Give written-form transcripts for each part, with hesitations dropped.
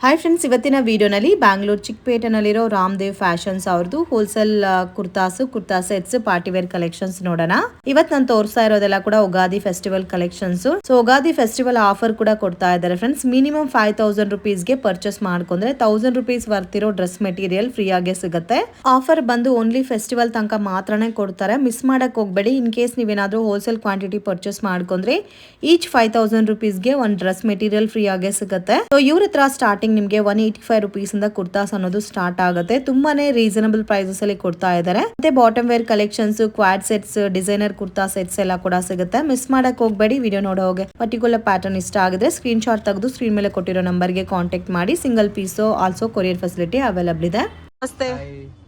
Hi friends, ಇವತ್ತಿನ ವಿಡಿಯೋನಲ್ಲಿ ಬ್ಯಾಂಗ್ಳೂರ್ ಚಿಕ್ಕಪೇಟೆನಲ್ಲಿರೋ ರಾಮದೇವ್ ಫ್ಯಾಷನ್ಸ್ ಅವ್ರದ್ದು wholesale kurta sets party wear collections ನೋಡೋಣ. ಇವತ್ತು ನಾನು ತೋರಿಸ್ತಾ ಇರೋದೆಲ್ಲ ಕೂಡ Ugadi festival collections. So Ugadi festival offer ಕೂಡ ಕೊಡ್ತಾ ಇದ್ದಾರೆ ಫ್ರೆಂಡ್ಸ್. ಮಿನಿಮಮ್ 5000 ರುಪೀಸ್ಗೆ ಪರ್ಚೇಸ್ ಮಾಡ್ಕೊಂಡ್ರೆ 1000 ರುಪೀಸ್ ವರ್ತಿರೋ ಡ್ರೆಸ್ ಮೆಟೀರಿಯಲ್ ಫ್ರೀ ಆಗಿ ಸಿಗುತ್ತೆ. ಆಫರ್ ಬಂದು ಓನ್ಲಿ ಫೆಸ್ಟಿವಲ್ ತನಕ ಮಾತ್ರನೇ ಕೊಡ್ತಾರೆ, ಮಿಸ್ ಮಾಡಕ್ ಹೋಗ್ಬೇಡಿ. ಇನ್ ಕೇಸ್ ನೀವೇನಾದ್ರೂ ಹೋಲ್ಸೇಲ್ ಕ್ವಾಂಟಿಟಿ ಪರ್ಚೇಸ್ ಮಾಡ್ಕೊಂಡ್ರೆ ಈಚ್ 5000 ರುಪೀಸ್ಗೆ ಒಂದು ಡ್ರೆಸ್ ಮೆಟೀರಿಯಲ್ ಫ್ರೀ ಆಗಿ ಸಿಗುತ್ತೆ. ಸೊ ಇವ್ರ ಹತ್ರ ಸ್ಟಾರ್ಟಿಂಗ್ ನಿಮಗೆ 185 ರುಪೀಸ್ ಇಂದ ಕುರ್ತಾಸ್ ಅನ್ನೋದು ಸ್ಟಾರ್ಟ್ ಆಗುತ್ತೆ. ತುಂಬಾನೇ ರೀಸನಬಲ್ ಪ್ರೈಸಸ್ ಅಲ್ಲಿ ಕೊಡ್ತಾ ಇದ್ದಾರೆ. ಮತ್ತೆ bottom wear collections, co-ord sets, designer kurta sets ಎಲ್ಲ ಕೂಡ ಸಿಗುತ್ತೆ. ಮಿಸ್ ಮಾಡಕ್ ಹೋಗ್ಬೇಡಿ. ವಿಡಿಯೋ ನೋಡೋ ಹೋಗಿ ಪರ್ಟಿಕ್ಯುಲರ್ ಪ್ಯಾಟರ್ನ್ ಇಷ್ಟ ಆಗಿದ್ರೆ ಸ್ಕ್ರೀನ್ ಶಾಟ್ ತೆಗೆದು ಸ್ಕ್ರೀನ್ ಮೇಲೆ ಕೊಟ್ಟಿರೋ ನಂಬರ್ಗೆ ಕಾಂಟ್ಯಾಕ್ಟ್ ಮಾಡಿ. Single piece also courier facility available ಇದೆ. ನಮಸ್ತೆ,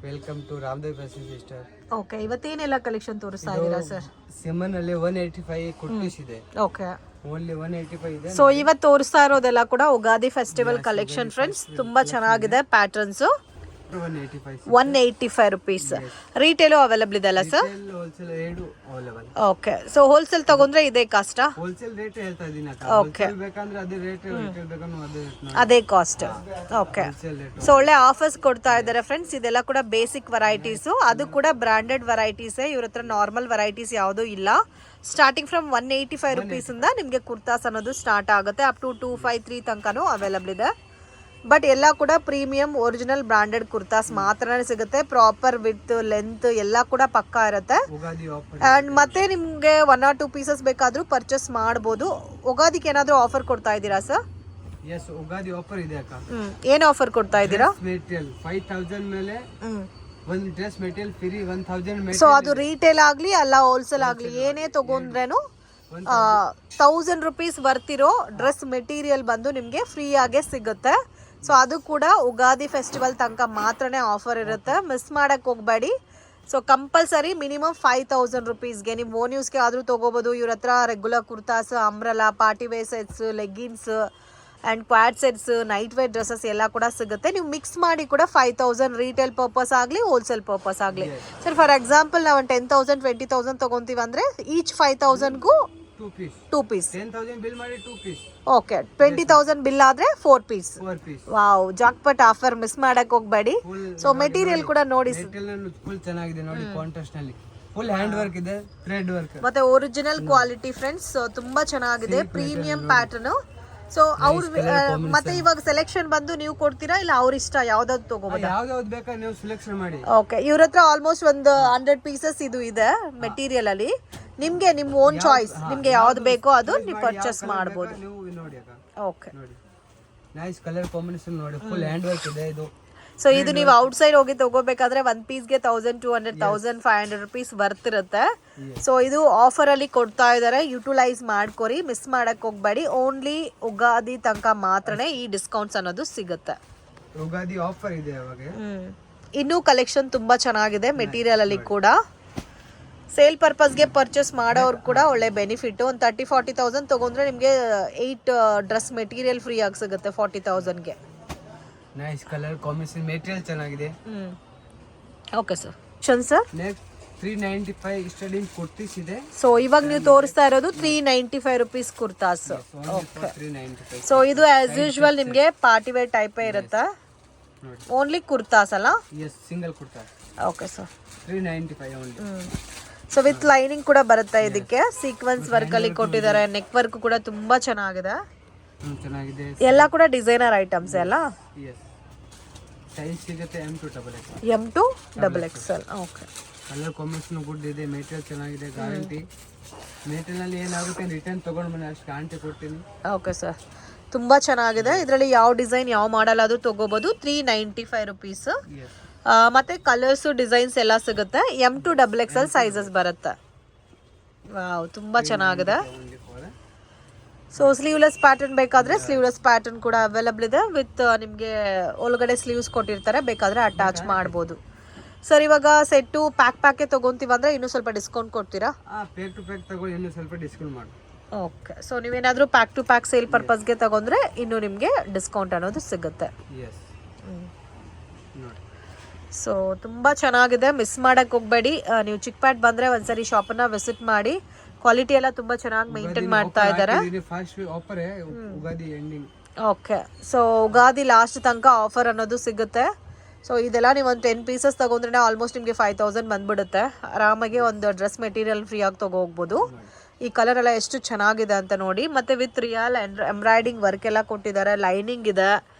welcome to Ramdev fashion sister. Okay, ಇವತ್ತೇನೆಲ್ಲ ಕಲೆಕ್ಷನ್ ತೋರಿಸ್ತಾ ಇದ್ದೀರಾ ಸರ್? ಸಿಮನ್ ಅಲ್ಲಿ 185 ಕುರ್ತೀಸ್ ಇದೆ. ಓಕೆ, ಓನ್ಲಿ 185 ಇದೆ. ಸೊ ಇವತ್ತು ತೋರಿಸ್ತಾ ಇರೋದೆಲ್ಲ ಕೂಡ ಉಗಾದಿ ಫೆಸ್ಟಿವಲ್ ಕಲೆಕ್ಷನ್ ಫ್ರೆಂಡ್ಸ್. ತುಂಬಾ ಚೆನ್ನಾಗಿದೆ ಪ್ಯಾಟರ್ನ್ಸ್. 185 ರುಪೀಸ್. ರಿಟೇಲು ಅವೈಲಬಲ್ ಇದೆ ಅಲ್ಲ ಸರ್? ಹೋಲ್ಸೇಲ್ ಎರಡು ಅವೈಲಬಲ್. ಓಕೆ, ಸೊ ಹೋಲ್ಸೇಲ್ ತಗೊಂಡ್ರೆ ಇದೇ ಕಾಸ್ಟ್? ಹೋಲ್ಸೇಲ್ ರೇಟ್ ಹೇಳ್ತಾ ಇದೀನಿ ಅಕ್ಕ. ಓಕೆ, ಬೇಕಂದ್ರೆ ಅದೇ ರೇಟ್, ರಿಟೇಲ್ ಬೇಕಂದ್ರೆ ಅದೇ ರೇಟ್, ಅದೇ cost. Okay, wholesale rate. So ಒಳ್ಳೆ ಆಫರ್ಸ್ ಕೊಡ್ತಾ ಇದ್ದಾರೆ ಫ್ರೆಂಡ್ಸ್. ಇದೆಲ್ಲ ಕೂಡ ಬೇಸಿಕ್ ವೆರೈಟೀಸ್, ಅದು ಕೂಡ ಬ್ರಾಂಡೆಡ್ ವೆರೈಟೀಸ್. ಇವ್ರ ಹತ್ರ ನಾರ್ಮಲ್ ವೆರೈಟೀಸ್ ಯಾವುದೂ ಇಲ್ಲ. ಸ್ಟಾರ್ಟಿಂಗ್ ಫ್ರಮ್ 185 ರುಪೀಸ್ ಇಂದ ನಿಮಗೆ ಕುರ್ತಾಸ್ ಅನ್ನೋದು ಸ್ಟಾರ್ಟ್ ಆಗುತ್ತೆ. ಅಪ್ ಟು 253 ತನಕನೂ ಅವೈಲಬಲ್ ಇದೆ. ಬಟ್ ಎಲ್ಲ ಕೂಡ ಪ್ರೀಮಿಯಂ ಒರಿಜಿನಲ್ ಬ್ರಾಂಡೆಡ್ ಕುರ್ತಾಸ್ ಮಾತ್ರನೇ ಸಿಗುತ್ತೆ. ಪ್ರಾಪರ್ ವಿತ್ ಲೆಂತ್ ಎಲ್ಲ ಕೂಡ ಪಕ್ಕಾ ಇರುತ್ತೆ. ಅಂಡ್ ಮತ್ತೆ ನಿಮ್ಗೆ 1 or 2 ಪೀಸಸ್ ಬೇಕಾದ್ರೂ ಪರ್ಚೇಸ್ ಮಾಡಬಹುದು. ಉಗಾದಿಗೆ ಏನಾದ್ರೂ ಆಫರ್ ಕೊಡ್ತಾ ಇದ್ದೀರಾ ಸರ್? ಎಸ್, ಉಗಾದಿ ಆಫರ್ ಇದೆ ಅಕ್ಕ. ಏನ್ ಆಫರ್ ಕೊಡ್ತಾ ಇದ್ದೀರಾ? ಮೆಟೀರಿಯಲ್ 5000 ಮೇಲೆ ಒಂದು ಡ್ರೆಸ್ ಮೆಟೀರಿಯಲ್ ಫ್ರೀ. 1000. ಸೊ ಅದು ರಿಟೇಲ್ ಆಗ್ಲಿ ಅಲ್ಲ ಹೋಲ್ಸೇಲ್ ಆಗ್ಲಿ ಏನೇ ತಗೊಂಡ್ರೇನು 1000 ರುಪೀಸ್ ಬರ್ತಿರೋ ಡ್ರೆಸ್ ಮೆಟೀರಿಯಲ್ ಬಂದು ನಿಮ್ಗೆ ಫ್ರೀ ಆಗೇ ಸಿಗುತ್ತೆ. ಸೊ ಅದು ಕೂಡ ಉಗಾದಿ ಫೆಸ್ಟಿವಲ್ ತನಕ ಮಾತ್ರನೇ ಆಫರ್ ಇರುತ್ತೆ. ಮಿಸ್ ಮಾಡಕ್ ಹೋಗ್ಬೇಡಿ. ಸೊ ಕಂಪಲ್ಸರಿ ಮಿನಿಮಮ್ 5000 ರುಪೀಸ್ಗೆ ನೀವು ಓನ್ ಯೂಸ್ಗೆ ಆದರೂ ತೊಗೋಬೋದು. ಇವ್ರ ಹತ್ರ regular kurtas, umbrella, party wear sets, leggings and co-ord sets, night wear dresses ಎಲ್ಲ ಕೂಡ ಸಿಗುತ್ತೆ. ನೀವು ಮಿಕ್ಸ್ ಮಾಡಿ ಕೂಡ 5000 ರಿಟೇಲ್ ಪರ್ಪಸ್ ಆಗಲಿ ಹೋಲ್ಸೇಲ್ ಪರ್ಪಸ್ ಆಗಲಿ. ಸರ್ ಫಾರ್ ಎಕ್ಸಾಂಪಲ್ ನಾವು 10,000 20,000 ತೊಗೊತೀವಿ ಅಂದರೆ ಈಚ್ 5000ಗೂ 2 ಪೀಸ್. 10,000 ಬಿಲ್ ಮಾಡಿ 2 ಪೀಸ್. ಓಕೆ, 20,000 ಬಿಲ್ ಆದ್ರೆ 4 ಪೀಸ್. ವಾವ್, ಜಾಕ್ಪಟ್ ಆಫರ್, ಮಿಸ್ ಮಾಡಕ್ ಹೋಗ್ಬೇಡಿ. ಸೊ ಮೆಟೀರಿಯಲ್ ಕೂಡ ನೋಡಿ, ಫುಲ್ ಚೆನ್ನಾಗಿದೆ ನೋಡಿ. ಕಾಂಟ್ರಾಸ್ಟ್ ನಲ್ಲಿ ಫುಲ್ ಹ್ಯಾಂಡ್ ವರ್ಕ್ ಇದೆ, ಥ್ರೆಡ್ ವರ್ಕ್, ಮತ್ತೆ ಒರಿಜಿನಲ್ ಕ್ವಾಲಿಟಿ ಫ್ರೆಂಡ್ಸ್. ತುಂಬಾ ಚೆನ್ನಾಗಿದೆ, ಪ್ರೀಮಿಯಂ ಪ್ಯಾಟರ್ನ್. ಸೊ ಅವ್ರ ಮತ್ತೆ ಇವಾಗ ಸೆಲೆಕ್ಷನ್ ಬಂದು ನೀವು ಕೊಡ್ತೀರಾ ಇಲ್ಲ ಅವ್ರ ಇಷ್ಟ ಯಾವ್ದಾದ್ರು ತಗೋಬಹುದು? ಯಾವ್ದಾವ್ದು ಬೇಕಾ ನೀವು ಸೆಲೆಕ್ಷನ್ ಮಾಡಿ. ಓಕೆ, ಇವ್ರ ಹತ್ರ ಆಲ್ಮೋಸ್ಟ್ ಒಂದು 100 ಪೀಸಸ್ ಇದು ಇದೆ ಮೆಟೀರಿಯಲ್ ಅಲ್ಲಿ. ನಿಮ್ಗೆ ನಿಮ್ ಓನ್ ಚಾಯ್ಸ್, ನಿಮ್ಗೆ ಯಾವ್ದು ಬೇಕೋ ಅದು ನೀವು ಪರ್ಚೇಸ್ ಮಾಡಬಹುದು. ನೋಡಿ ಅಕ್ಕ, ಓಕೆ, ನೋಡಿ ನೈಸ್ ಕಲರ್ ಕಾಂಬಿನೇಷನ್ ನೋಡಿ. ಫುಲ್ ಹ್ಯಾಂಡ್ ವರ್ಕ್ ಇದೆ ಇದು. ಸೊ ಇದು ನೀವು ಔಟ್ ಸೈಡ್ ಹೋಗಿ ತಗೋಬೇಕಾದ್ರೆ 1 ಪೀಸ್ಗೆ 1200 1500 ರುಪೀಸ್ ಬರ್ತಿರುತ್ತೆ. ಸೊ ಇದು ಆಫರ್ ಅಲ್ಲಿ ಕೊಡ್ತಾ ಇದ್ದಾರೆ, ಯುಟಿಲೈಸ್ ಮಾಡ್ಕೊರಿ, ಮಿಸ್ ಮಾಡಕ್ ಹೋಗ್ಬೇಡಿ. ಓನ್ಲಿ ಉಗಾದಿ ತನಕ ಮಾತ್ರನೇ ಈ ಡಿಸ್ಕೌಂಟ್ಸ್ ಅನ್ನೋದು ಸಿಗುತ್ತೆ. ಉಗಾದಿ ಆಫರ್ ಇದೆ ಅವಾಗ. ಇನ್ನೂ ಕಲೆಕ್ಷನ್ ತುಂಬಾ ಚೆನ್ನಾಗಿದೆ ಮೆಟೀರಿಯಲ್ ಅಲ್ಲಿ ಕೂಡ. ಸೇಲ್ ಪರ್ಪಸ್ಗೆ ಪರ್ಚೇಸ್ ಮಾಡೋರು ಕೂಡ ಒಳ್ಳೆ ಬೆನಿಫಿಟ್. ಒಂದು 30-40,000 ತಗೊಂಡ್ರೆ ನಿಮಗೆ 8 ಡ್ರೆಸ್ ಮೆಟೀರಿಯಲ್ ಫ್ರೀ ಆಗಿ ಸಿಗುತ್ತೆ 40,000ಗೆ. ನೈಸ್ ಕಲರ್ ಕಾಂಬಿನೇಷನ್, ಮೆಟೀರಿಯಲ್ ಚೆನ್ನಾಗಿದೆ. Okay sir. Sir next 395 starting kurtis ಇದೆ. ಸೊ ಇವಾಗ ನೀವು ತೋರಿಸ್ತಾ ಇರೋದು 395 ರುಪೀಸ್ ಕುರ್ತಾಸ್. ಓಕೆ, ಸೊ ಇದು ಆಸ್ ಯೂಶುವಲ್ ನಿಮಗೆ ಪಾರ್ಟಿ ವೇರ್ ಟೈಪ್ ಇರುತ್ತೆ. ಓನ್ಲಿ ಕುರ್ತಾಸ್ ಅಲ್ಲ? Yes, single kurta. Okay sir, 395 only. So with lining ಕೂಡ ಬರುತ್ತೆ. ಇದಕ್ಕೆ ಸೀಕ್ವೆನ್ಸ್ ವರ್ಕ್ ಅಲ್ಲಿ ಕೊಟ್ಟಿದ್ದಾರೆ. ನೆಕ್ ವರ್ಕ್ ಕೂಡ ತುಂಬಾ ಚೆನ್ನಾಗಿದೆ. ಚೆನ್ನಾಗಿದೆ. ಎಲ್ಲ ಕೂಡ ಡಿಸೈನರ್ ಐಟಮ್ಸ್ ಎಲ್ಲ. ಸೈಜ್ ಸಿಗುತ್ತೆ M to double XL. Okay, colour combination good ಇದೆ, ಮೆಟೀರಿಯಲ್ ಚೆನ್ನಾಗಿದೆ, ಗ್ಯಾರಂಟಿ. ಮೆಟೀರಿಯಲ್ ಅಲ್ಲಿ ಏನಾಗುತ್ತೆ ರಿಟರ್ನ್ ತಗೊಂಡು ಬನ್ನಿ, ಅಷ್ಟು ಗ್ಯಾರಂಟಿ ಕೊಡ್ತೀನಿ. ಓಕೆ ಸರ್, ತುಂಬಾ ಚೆನ್ನಾಗಿದೆ. ಇದರಲ್ಲಿ ಯಾವ ಡಿಸೈನ್ ಯಾವ ಮಾಡಲ್ ಅದು ತಗೋಬಹುದು. 395 ರುಪೀಸ್. ಮತ್ತೆ ಕಲರ್ಸ್ ಡಿಸೈನ್ಸ್ ಎಲ್ಲ ಸಿಗುತ್ತೆ. M to double XL sizes ಬರುತ್ತೆ. ವಾವ್, ತುಂಬಾ ಚೆನ್ನಾಗಿದೆ. ಸೊ ಸ್ಲೀವ್ಲೆಸ್ ಪ್ಯಾಟರ್ನ್ ಬೇಕಾದ್ರೆ ಸ್ಲೀವ್ಲೆಸ್ ಪ್ಯಾಟರ್ನ್ ಕೂಡ ಅವೈಲಬಲ್ ಇದೆ. ವಿತ್ ನಿಮಗೆ ಒಳಗಡೆ ಸ್ಲೀವ್ಸ್ ಕೊಟ್ಟಿರ್ತಾರೆ, ಬೇಕಾದ್ರೆ ಅಟ್ಯಾಚ್ ಮಾಡ್ಬೋದು. ಸರ್ ಇವಾಗ ಸೆಟ್ಟು ಪ್ಯಾಕೆ ತಗೊಂತೀವಿ ಅಂದ್ರೆ ಇನ್ನೂ ಸ್ವಲ್ಪ ಡಿಸ್ಕೌಂಟ್ ಕೊಡ್ತೀರಾ? ಪ್ಯಾಕ್ ಟು ಪ್ಯಾಕ್ ತಗೊಂಡು ಇನ್ನೂ ಸ್ವಲ್ಪ ಡಿಸ್ಕೌಂಟ್ ಮಾಡಿ. ಓಕೆ, ಸೊ ನೀವೇನಾದರೂ ಪ್ಯಾಕ್ ಟು ಪ್ಯಾಕ್ ಸೇಲ್ ಪರ್ಪಸ್ಗೆ ತಗೊಂಡ್ರೆ ಇನ್ನೂ ನಿಮಗೆ ಡಿಸ್ಕೌಂಟ್ ಅನ್ನೋದು ಸಿಗುತ್ತೆ. ಸೊ ತುಂಬ ಚೆನ್ನಾಗಿದೆ, ಮಿಸ್ ಮಾಡಕ್ಕೆ ಹೋಗಬೇಡಿ. ನೀವು ಚಿಕ್ಕಪೇಟ್ ಬಂದರೆ ಒಂದ್ಸರಿ ಶಾಪನ್ನು ವಿಸಿಟ್ ಮಾಡಿ. ಕ್ವಾಲಿಟಿ ಎಲ್ಲ ತುಂಬ ಚೆನ್ನಾಗಿ ಮೇಂಟೈನ್ ಮಾಡ್ತಾ ಇದ್ದಾರೆ. ಓಕೆ. ಸೊ ಉಗಾದಿ ಲಾಸ್ಟ್ ತನಕ ಆಫರ್ ಅನ್ನೋದು ಸಿಗುತ್ತೆ. ಸೊ ಇದೆಲ್ಲ ನೀವು ಒಂದು 10 ಪೀಸಸ್ ತೊಗೊಂಡ್ರೆ ಆಲ್ಮೋಸ್ಟ್ ನಿಮಗೆ 5000 ಬಂದ್ಬಿಡುತ್ತೆ. ಆರಾಮಾಗಿ ಒಂದು ಡ್ರೆಸ್ ಮೆಟೀರಿಯಲ್ ಫ್ರೀ ಆಗಿ ತೊಗೋಗ್ಬೋದು. ಈ ಕಲರ್ ಎಲ್ಲ ಎಷ್ಟು ಚೆನ್ನಾಗಿದೆ ಅಂತ ನೋಡಿ. ಮತ್ತು ವಿತ್ ರಿಯಲ್ ಎಂಬ್ರಾಯ್ಡಿಂಗ್ ವರ್ಕ್ ಎಲ್ಲ ಕೊಟ್ಟಿದ್ದಾರೆ, ಲೈನಿಂಗ್ ಇದೆ.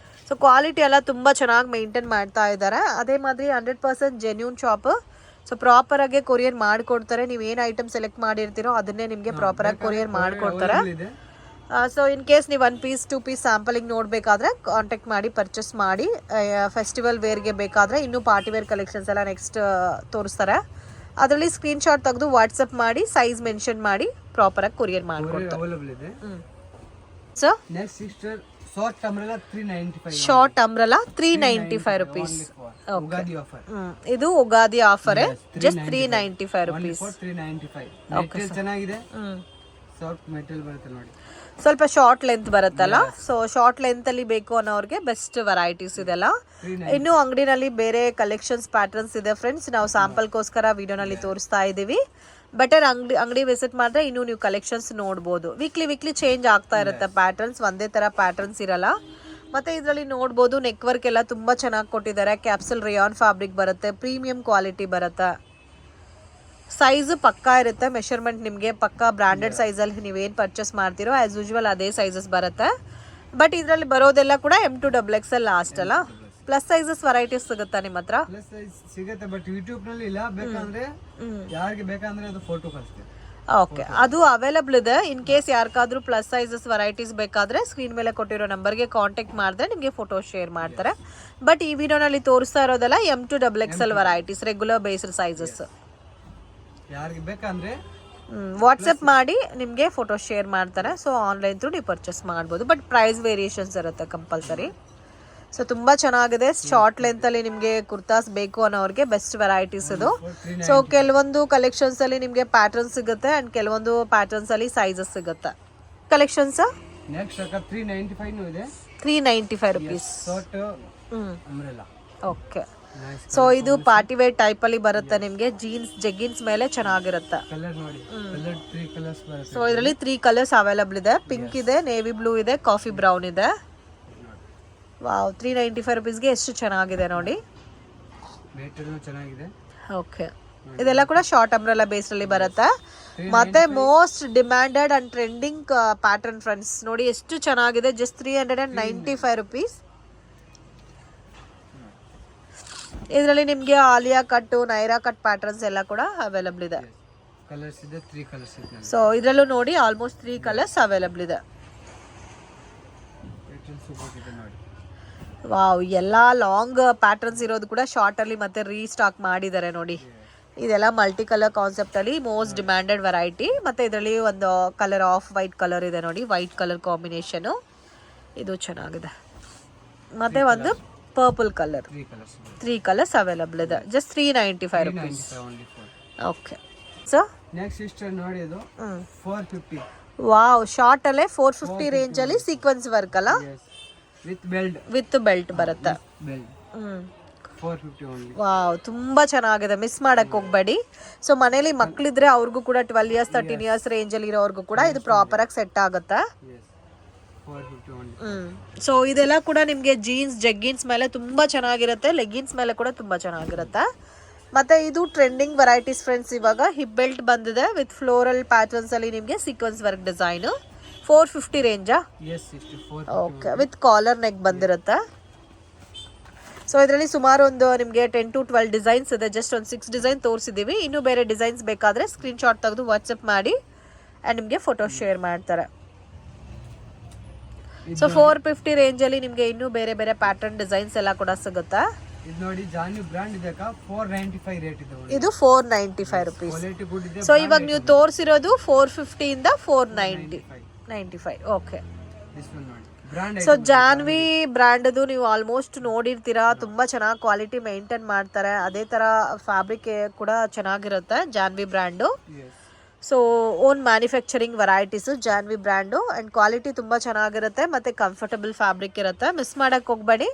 ಸೊ ಕ್ವಾಲಿಟಿ ಎಲ್ಲ ತುಂಬ ಚೆನ್ನಾಗಿ ಮೇಂಟೈನ್ ಮಾಡ್ತಾ ಇದ್ದಾರೆ. ಅದೇ ಮಾದರಿ 100% ಜೆನ್ಯೂನ್ ಶಾಪ್. ಸೊ ಪ್ರಾಪರಾಗಿ ಕೊರಿಯರ್ ಮಾಡಿಕೊಡ್ತಾರೆ. ನೀವು ಏನು ಐಟಮ್ ಸೆಲೆಕ್ಟ್ ಮಾಡಿರ್ತೀರೋ ಅದನ್ನೇ ನಿಮಗೆ ಪ್ರಾಪರಾಗಿ ಕೊರಿಯರ್ ಮಾಡಿಕೊಡ್ತಾರೆ. ಸೊ ಇನ್ ಕೇಸ್ ನೀವು 1 ಪೀಸ್ 2 ಪೀಸ್ ಸ್ಯಾಂಪಲಿಂಗ್ ನೋಡಬೇಕಾದ್ರೆ ಕಾಂಟ್ಯಾಕ್ಟ್ ಮಾಡಿ ಪರ್ಚೇಸ್ ಮಾಡಿ. ಫೆಸ್ಟಿವಲ್ ವೇರ್ಗೆ ಬೇಕಾದರೆ ಇನ್ನೂ ಪಾರ್ಟಿ ವೇರ್ ಕಲೆಕ್ಷನ್ಸ್ ಎಲ್ಲ ನೆಕ್ಸ್ಟ್ ತೋರಿಸ್ತಾರೆ. ಅದರಲ್ಲಿ ಸ್ಕ್ರೀನ್ಶಾಟ್ ತೆಗೆದು ವಾಟ್ಸಪ್ ಮಾಡಿ ಸೈಜ್ ಮೆನ್ಷನ್ ಮಾಡಿ ಪ್ರಾಪರಾಗಿ ಕೊರಿಯರ್ ಮಾಡಿಕೊಡ್ತಾರೆ. ಅವೈಲೇಬಲ್ ಇದೆ. So next sister short umbrella 395. Short umbrella 395 rupees. Ugadi offer. ಇದು Ugadi offer, just 395 rupees. 395. Material ಚೆನ್ನಾಗಿದೆ. ಸಾಫ್ಟ್ ಮೆಟೀರಿಯಲ್ ಬರುತ್ತೆ ನೋಡಿ. ಸ್ವಲ್ಪ ಶಾರ್ಟ್ ಲೆಂತ್ ಬರುತ್ತಲ್ಲ, ಸೊ ಶಾರ್ಟ್ ಲೆಂತ್ ಅಲ್ಲಿ ಬೇಕು ಅನ್ನೋರಿಗೆ ಬೆಸ್ಟ್ ವೆರೈಟೀಸ್ ಇದೆಲ್ಲ. ಇನ್ನು ಅಂಗಡಿನಲ್ಲಿ ಬೇರೆ ಕಲೆಕ್ಷನ್ಸ್ ಪ್ಯಾಟರ್ನ್ಸ್ ಇದೆ ಫ್ರೆಂಡ್ಸ್. ನಾವು ಸ್ಯಾಂಪಲ್ಗೋಸ್ಕರ ವಿಡಿಯೋನಲ್ಲಿ ತೋರಿಸ್ತಾ ಇದ್ದೀವಿ. ಬೆಟರ್ ಅಂಗಡಿ ವಿಸಿಟ್ ಮಾಡಿದ್ರೆ ಇನ್ನೂ ನೀವು ಕಲೆಕ್ಷನ್ಸ್ ನೋಡ್ಬೋದು. ವೀಕ್ಲಿ ಚೇಂಜ್ ಆಗ್ತಾ ಇರುತ್ತೆ ಪ್ಯಾಟರ್ನ್ಸ್, ಒಂದೇ ಥರ ಪ್ಯಾಟರ್ನ್ಸ್ ಇರಲ್ಲ. ಮತ್ತು ಇದರಲ್ಲಿ ನೋಡ್ಬೋದು ನೆಕ್ ವರ್ಕ್ ಎಲ್ಲ ತುಂಬ ಚೆನ್ನಾಗಿ ಕೊಟ್ಟಿದ್ದಾರೆ. ಕ್ಯಾಪ್ಸಲ್ ರೇಯಾನ್ ಫ್ಯಾಬ್ರಿಕ್ ಬರುತ್ತೆ, ಪ್ರೀಮಿಯಂ ಕ್ವಾಲಿಟಿ ಬರುತ್ತೆ. ಸೈಜು ಪಕ್ಕಾ ಇರುತ್ತೆ, ಮೆಷರ್ಮೆಂಟ್ ನಿಮಗೆ ಪಕ್ಕಾ ಬ್ರ್ಯಾಂಡೆಡ್ ಸೈಜಲ್ಲಿ ನೀವೇನು ಪರ್ಚೇಸ್ ಮಾಡ್ತೀರೋ ಆ್ಯಸ್ ಯೂಶ್ವಲ್ ಅದೇ ಸೈಜಸ್ ಬರುತ್ತೆ. ಬಟ್ ಇದರಲ್ಲಿ ಬರೋದೆಲ್ಲ ಕೂಡ M2 XXL ಲಾಸ್ಟ್ ಅಲ್ಲ. ಪ್ಲಸ್ ಸೈಜಸ್ ವೆರೈಟೀಸ್ ಸಿಗುತ್ತಾ ನಿಮ್ಮ ಹತ್ರ? ಪ್ಲಸ್ ಸೈಜ್ ಸಿಗುತ್ತೆ, ಬಟ್ ಯೂಟ್ಯೂಬ್ ನಲ್ಲಿ ಇಲ್ಲ. ಬೇಕಂದ್ರೆ ಯಾರಿಗೆ ಬೇಕಂದ್ರೆ ಅದು ಫೋಟೋ ಕಳಿಸ್ತೀವಿ. ಓಕೆ, ಅದು ಅವೈಲಬಲ್ ಇದೆ. ಇನ್ ಕೇಸ್ ಯಾರಿಗಾದ್ರೂ ಪ್ಲಸ್ ಸೈಜಸ್ ವೆರೈಟೀಸ್ ಬೇಕಾದ್ರೆ ಸ್ಕ್ರೀನ್ ಮೇಲೆ ಕೊಟ್ಟಿರೋ ನಂಬರ್ಗೆ ಕಾಂಟ್ಯಾಕ್ಟ್ ಮಾಡಿದ್ರೆ ನಿಮಗೆ ಫೋಟೋ ಶೇರ್ ಮಾಡ್ತಾರೆ. ಬಟ್ ಈ ವಿಡಿಯೋನಲ್ಲಿ ತೋರಿಸ್ತಾ ಇರೋದೆಲ್ಲ M2 XXL varieties, regular based sizes. ಯಾರಿಗೆ ಬೇಕಂದ್ರೆ ವಾಟ್ಸಪ್ ಮಾಡಿ ನಿಮಗೆ ಫೋಟೋ ಶೇರ್ ಮಾಡ್ತಾರೆ. ಸೊ ಆನ್ಲೈನ್ ಥ್ರೂ ನೀವು ಪರ್ಚೇಸ್ ಮಾಡ್ಬೋದು. ಬಟ್ ಪ್ರೈಸ್ ವೇರಿಯೇಷನ್ಸ್ ಇರುತ್ತೆ ಕಂಪಲ್ಸರಿ. ಸೊ ತುಂಬ ಚೆನ್ನಾಗಿದೆ. ಶಾರ್ಟ್ ಲೆಂತಲ್ಲಿ ನಿಮಗೆ ಕುರ್ತಾಸ್ ಬೇಕು ಅನ್ನೋರಿಗೆ ಬೆಸ್ಟ್ ವೆರೈಟೀಸ್ ಇದು. ಸೊ ಕೆಲವೊಂದು ಕಲೆಕ್ಷನ್ಸಲ್ಲಿ ನಿಮಗೆ ಪ್ಯಾಟರ್ನ್ ಸಿಗುತ್ತೆ ಆ್ಯಂಡ್ ಕೆಲವೊಂದು ಪ್ಯಾಟರ್ನ್ಸಲ್ಲಿ ಸೈಜಸ್ ಸಿಗುತ್ತೆ. ಕಲೆಕ್ಷನ್ಸ್ ನೆಕ್ಸ್ಟ್ 395 ಇದೆ. 395 rupees. Short umbrella. Okay. So ಇದು ಪಾರ್ಟಿ ವೇರ್ ಟೈಪ್ ಅಲ್ಲಿ ಬರುತ್ತೆ ನಿಮಗೆ. ಜೀನ್ಸ್ ಜೆಗ್ಗಿನ್ಸ್ ಮೇಲೆ ಚೆನ್ನಾಗಿರುತ್ತೆ. ಕಲರ್ ನೋಡಿ, ಕಲರ್ 3 ಕಲರ್ಸ್ ಬರುತ್ತೆ. ಸೊ ಇದರಲ್ಲಿ 3 ಕಲರ್ಸ್ ಅವೈಲಬಲ್ ಇದೆ. ಪಿಂಕ್ ಇದೆ, ನೇವಿ ಬ್ಲೂ ಇದೆ, ಕಾಫಿ ಬ್ರೌನ್ ಇದೆ. ವಾವ್, 395 ರುಪೀಸ್ಗೆ ಎಷ್ಟು ಚೆನ್ನಾಗಿದೆ ನೋಡಿ. ಮೆಟೀರಿಯಲ್ ಚೆನ್ನಾಗಿದೆ. ಓಕೆ, ಇದೆಲ್ಲ ಕೂಡ ಶಾರ್ಟ್ ಅಂಬ್ರೆಲಾ ಬೇಸ್ ಅಲ್ಲಿ ಬರುತ್ತೆ. ಮತ್ತೆ most demanded and trending pattern friends ನೋಡಿ ಎಷ್ಟು ಚೆನ್ನಾಗಿದೆ. Just 395 rupees. ಇದರಲ್ಲಿ ನಿಮಗೆ Alia cut, Naira cut patterns ಎಲ್ಲ ಕೂಡ ಅವೈಲಬಲ್ ಇದೆ. ಕಲರ್ಸ್ ಇದೆ, 3 ಕಲರ್ಸ್ ಇದೆ. ಸೊ ಇದರಲ್ಲೂ ನೋಡಿ ಆಲ್ಮೋಸ್ಟ್ 3 ಕಲರ್ಸ್ ಅವೈಲಬಲ್ ಇದೆ. ವಾವ್, ಎಲ್ಲ ಲಾಂಗ್ ಪ್ಯಾಟರ್ನ್ಸ್ ಇರೋದು ಕೂಡ ಶಾರ್ಟ್ ಅಲ್ಲಿ ಮತ್ತೆ ರೀಸ್ಟಾಕ್ ಮಾಡಿದ್ದಾರೆ ನೋಡಿ. ಇದೆಲ್ಲ ಮಲ್ಟಿ ಕಲರ್ ಕಾನ್ಸೆಪ್ಟ್ ಅಲ್ಲಿ ಮೋಸ್ಟ್ ಡಿಮ್ಯಾಂಡೆಡ್ ವೆರೈಟಿ. ಮತ್ತೆ ಇದರಲ್ಲಿ ಒಂದು ಕಲರ್ ಆಫ್ ವೈಟ್ ಕಲರ್ ಇದೆ ನೋಡಿ, ವೈಟ್ ಕಲರ್ ಕಾಂಬಿನೇಷನ್. ಇದು ಚೆನ್ನಾಗಿದೆ. ಮತ್ತೆ ಒಂದು ಪರ್ಪಲ್ ಕಲರ್. 3 ಕಲರ್ಸ್ ಅವೈಲಬಲ್ ಇದೆ. Just 395 rupees. Okay. So next sister ನೋಡಿ, ಇದು 450. ವಾವ್, ಶಾರ್ಟ್ ಅಲ್ಲೇ 450 ರೇಂಜ್ ಅಲ್ಲಿ ಸೀಕ್ವೆನ್ಸ್ ವರ್ಕ್ ಅಲ್ಲ, ವಿತ್ ಬೆಲ್ಟ್ ಬರುತ್ತೆ. 450 only. ವಾವ್, ತುಂಬಾ ಚೆನ್ನಾಗಿದೆ. ಮಿಸ್ ಮಾಡಕ್ ಹೋಗ್ಬೇಡಿ. ಸೊ ಮನೇಲಿ ಮಕ್ಕಳಿದ್ರೆ ಅವ್ರಿಗೂ ಕೂಡ 12 ಇಯರ್ಸ್ 13 ಇಯರ್ಸ್ ರೇಂಜ್ ಅಲ್ಲಿ ಇರೋರ್ಗೂ ಕೂಡ ಇದು ಪ್ರಾಪರ್ ಆಗಿ ಸೆಟ್ ಆಗುತ್ತೆ. ಸೊ ಇದೆಲ್ಲ ಕೂಡ ನಿಮಗೆ ಜೀನ್ಸ್ ಜೆಗ್ಗಿನ್ಸ್ ಮೇಲೆ ತುಂಬಾ ಚೆನ್ನಾಗಿರುತ್ತೆ, ಲೆಗ್ಗಿನ್ಸ್ ಮೇಲೆ ಕೂಡ ತುಂಬಾ ಚೆನ್ನಾಗಿರುತ್ತೆ. ಮತ್ತೆ ಇದು ಟ್ರೆಂಡಿಂಗ್ ವೆರೈಟೀಸ್ ಫ್ರೆಂಡ್ಸ್. ಇವಾಗ ಹಿಪ್ ಬೆಲ್ಟ್ ಬಂದಿದೆ ವಿತ್ ಫ್ಲೋರಲ್ ಪ್ಯಾಟರ್ನ್ಸ್ ಅಲ್ಲಿ ನಿಮಗೆ ಸೀಕ್ವೆನ್ಸ್ ವರ್ಕ್ ಡಿಸೈನ್. 450 ರೇಂಜಾ? ಓಕೆ, ವಿತ್ ಕಾಲರ್ ನೆಕ್ ಬಂದಿರುತ್ತೆ. ಸೊ ಇದರಲ್ಲಿ ಸುಮಾರು ಒಂದು ನಿಮಗೆ 10 to 12 ಡಿಸೈನ್ಸ್ ಇದೆ. ಜಸ್ಟ್ ಒಂದು 6 ಡಿಸೈನ್ ತೋರಿಸಿದ್ದೀವಿ. ಇನ್ನೂ ಬೇರೆ ಡಿಸೈನ್ಸ್ ಬೇಕಾದರೆ ಸ್ಕ್ರೀನ್ಶಾಟ್ ತೆಗೆದು ವಾಟ್ಸಪ್ ಮಾಡಿ ಆ್ಯಂಡ್ ನಿಮಗೆ ಫೋಟೋ ಶೇರ್ ಮಾಡ್ತಾರೆ. ಸೊ 450 ರೇಂಜಲ್ಲಿ ನಿಮಗೆ ಇನ್ನೂ ಬೇರೆ ಬೇರೆ ಪ್ಯಾಟರ್ನ್ ಡಿಸೈನ್ಸ್ ಎಲ್ಲ ಕೂಡ ಸಿಗುತ್ತೆ. ಇದು ನೋಡಿ, ಜಾನ್ವಿ ಬ್ರಾಂಡ್ ಇದೆ, 495 ರೇಟ್ ಇದೆ. ಇದು 495 ರುಪೀಸ್. ಸೊ ಇವಾಗ ನೀವು ತೋರಿಸಿರೋದು 450 ಇಂದ 495. ಓಕೆ. ಸೊ ಜಾನ್ವಿ ಬ್ರ್ಯಾಂಡದು ನೀವು ಆಲ್ಮೋಸ್ಟ್ ನೋಡಿರ್ತೀರಾ. ತುಂಬ ಚೆನ್ನಾಗಿ ಕ್ವಾಲಿಟಿ ಮೇಂಟೈನ್ ಮಾಡ್ತಾರೆ. ಅದೇ ಥರ ಫ್ಯಾಬ್ರಿಕ್ ಕೂಡ ಚೆನ್ನಾಗಿರುತ್ತೆ Janhvi brand. So own manufacturing varieties Janhvi brand and quality ತುಂಬ ಚೆನ್ನಾಗಿರುತ್ತೆ ಮತ್ತು ಕಂಫರ್ಟಬಲ್ ಫ್ಯಾಬ್ರಿಕ್ ಇರುತ್ತೆ. ಮಿಸ್ ಮಾಡೋಕ್ಕೆ ಹೋಗಬೇಡಿ.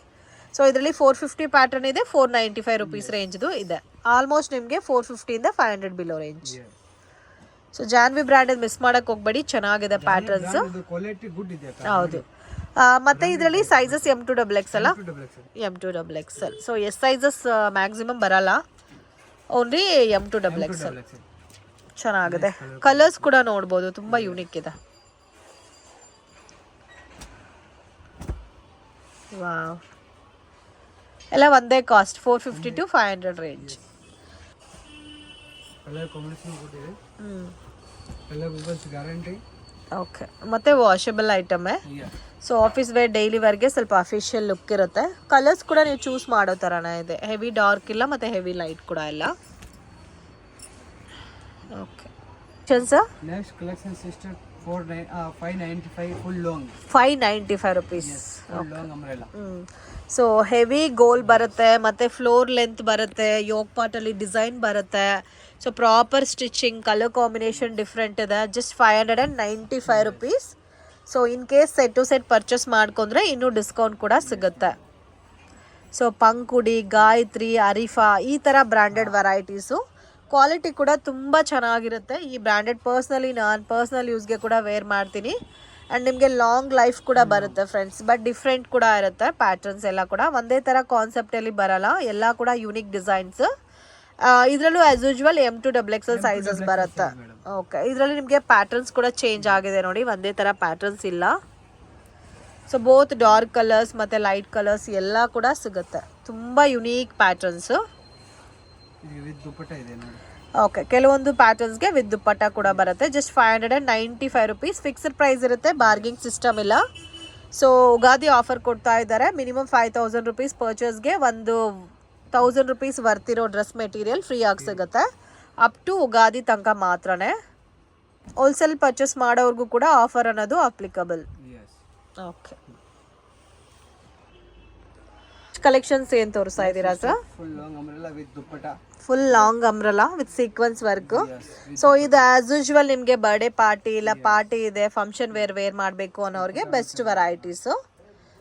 ಸೊ ಇದರಲ್ಲಿ 450 ಪ್ಯಾಟರ್ನ್ ಇದೆ, 495 ರುಪೀಸ್ ರೇಂಜ್ದು ಇದೆ. ಆಲ್ಮೋಸ್ಟ್ ನಿಮಗೆ 450 ಇಂದ 500 below range. So Janvi brand miss ಮಾಡೋಕ್ಕೆ ಹೋಗಬೇಡಿ, ಚೆನ್ನಾಗಿದೆ ಪ್ಯಾಟರ್ನ್ಸ್. ಕ್ವಾಲಿಟಿ ಗುಡ್ ಇದೆ. ಹೌದು, ಮತ್ತೆ ಇದರಲ್ಲಿ ಸೈಜಸ್ M2XX ಅಲ್ಲ, double XL. M2XX. So S sizes maximum ಬರಲ್ಲ, ಓನ್ಲಿ M2XX. Double XL. ಚೆನ್ನಾಗಿದೆ. ಕಲರ್ಸ್ ಕೂಡ ನೋಡ್ಬೋದು, ತುಂಬ ಯೂನಿಕ್ ಇದೆ. ವಾವ್, ಎಲ್ಲ ಒಂದೇ cost, 450 to 500 range. Colour combination good ಇದೆ. Colour bubbles guarantee. ಓಕೆ, ಮತ್ತೆ ವಾಷಬಲ್ ಐಟಮೇ. ಸೊ ಆಫೀಸ್ ವೇರ್ ಡೈಲಿ ವೇರ್ಗೆ ಸ್ವಲ್ಪ ಅಫಿಷಿಯಲ್ ಲುಕ್ ಇರುತ್ತೆ. ಕಲರ್ಸ್ ಕೂಡ ನೀವು ಚೂಸ್ ಮಾಡೋ ಥರನೇ ಇದೆ, ಹೆವಿ ಡಾರ್ಕ್ ಇಲ್ಲ ಮತ್ತು ಹೆವಿ ಲೈಟ್ ಕೂಡ ಇಲ್ಲ. Okay sir, next collection sister 595 full long. 595 rupees. Full long umbrella. So heavy ಗೋಲ್ ಬರುತ್ತೆ, ಮತ್ತು ಫ್ಲೋರ್ ಲೆಂತ್ ಬರುತ್ತೆ, ಯೋಗ್ ಪಾರ್ಟಲ್ಲಿ ಡಿಸೈನ್ ಬರುತ್ತೆ. So proper stitching, colour combination different ಇದೆ. Just 595 rupees. So in case set to set purchase ಮಾಡ್ಕೊಂಡ್ರೆ ಇನ್ನೂ ಡಿಸ್ಕೌಂಟ್ ಕೂಡ ಸಿಗುತ್ತೆ. ಸೊ ಪಂಕುಡಿ, ಗಾಯತ್ರಿ, ಅರಿಫಾ ಈ ಥರ ಬ್ರ್ಯಾಂಡೆಡ್ ವೆರೈಟೀಸು. ಕ್ವಾಲಿಟಿ ಕೂಡ ತುಂಬ ಚೆನ್ನಾಗಿರುತ್ತೆ. ಈ ಬ್ರ್ಯಾಂಡೆಡ್ ನಾನು ಪರ್ಸ್ನಲ್ ಯೂಸ್ಗೆ ಕೂಡ ವೇರ್ ಮಾಡ್ತೀನಿ. ಆ್ಯಂಡ್ ನಿಮಗೆ ಲಾಂಗ್ ಲೈಫ್ ಕೂಡ ಬರುತ್ತೆ ಫ್ರೆಂಡ್ಸ್. ಬಟ್ ಡಿಫ್ರೆಂಟ್ ಕೂಡ ಇರುತ್ತೆ, ಪ್ಯಾಟರ್ನ್ಸ್ ಎಲ್ಲ ಕೂಡ ಒಂದೇ ಥರ ಕಾನ್ಸೆಪ್ಟಲ್ಲಿ ಬರಲ್ಲ, ಎಲ್ಲ ಕೂಡ ಯೂನಿಕ್ ಡಿಸೈನ್ಸ್. ಇದರಲ್ಲೂ ಆ್ಯಸ್ ಯೂಶ್ವಲ್ M2XX ಸೈಜಸ್ ಬರುತ್ತೆ. ಓಕೆ, ಇದರಲ್ಲಿ ನಿಮಗೆ ಪ್ಯಾಟರ್ನ್ಸ್ ಕೂಡ ಚೇಂಜ್ ಆಗಿದೆ ನೋಡಿ, ಒಂದೇ ಥರ ಪ್ಯಾಟರ್ನ್ಸ್ ಇಲ್ಲ. ಸೊ ಬೋತ್ ಡಾರ್ಕ್ ಕಲರ್ಸ್ ಮತ್ತು ಲೈಟ್ ಕಲರ್ಸ್ ಎಲ್ಲ ಕೂಡ ಸಿಗುತ್ತೆ. ತುಂಬ ಯುನೀಕ್ ಪ್ಯಾಟರ್ನ್ಸು. ವಿತ್ ದುಪ್ಪಟ್ಟ ಇದೆ ನೋಡಿ. ಓಕೆ, ಕೆಲವೊಂದು ಪ್ಯಾಟರ್ನ್ಸ್ಗೆ ವಿತ್ ದುಪ್ಪಟ್ಟ ಕೂಡ ಬರುತ್ತೆ. Just 595 rupees. ಫಿಕ್ಸ್ಡ್ ಪ್ರೈಸ್ ಇರುತ್ತೆ, ಬಾರ್ಗಿಂಗ್ ಸಿಸ್ಟಮ್ ಇಲ್ಲ. ಸೊ ಉಗಾದಿ ಆಫರ್ ಕೊಡ್ತಾ ಇದ್ದಾರೆ. ಮಿನಿಮಮ್ 5000 rupees ಪರ್ಚೇಸ್ಗೆ 1000 rupees ವರ್ತಿರೋ ಡ್ರೆಸ್ ಮೆಟೀರಿಯಲ್ ಫ್ರೀ ಆಗಿ ಸಿಗುತ್ತೆ. ಅಪ್ ಟು ಉಗಾದಿ ತನಕ ಮಾತ್ರನೇ. ಹೋಲ್ಸೇಲ್ ಪರ್ಚೇಸ್ ಮಾಡೋರ್ಗೂ ಕೂಡ ಆಫರ್ ಅನ್ನೋದು ಅಪ್ಲಿಕಬಲ್. ಓಕೆ, ಕಲೆಕ್ಷನ್ಸ್ ಏನು ತೋರಿಸ್ತಾ ಇದ್ದೀರಾ sir? Full long umbrella with dupatta. Full long umbrella with sequence work. So ಇದು ಆಸ್ ಯೂಶ್ವಲ್ ನಿಮಗೆ ಬರ್ಡೇ ಪಾರ್ಟಿ ಇಲ್ಲ ಪಾರ್ಟಿ ಇದೆ, ಫಂಕ್ಷನ್ ವೇರ್ ಮಾಡಬೇಕು ಅನ್ನೋರಿಗೆ ಬೆಸ್ಟ್ ವೆರೈಟೀಸು.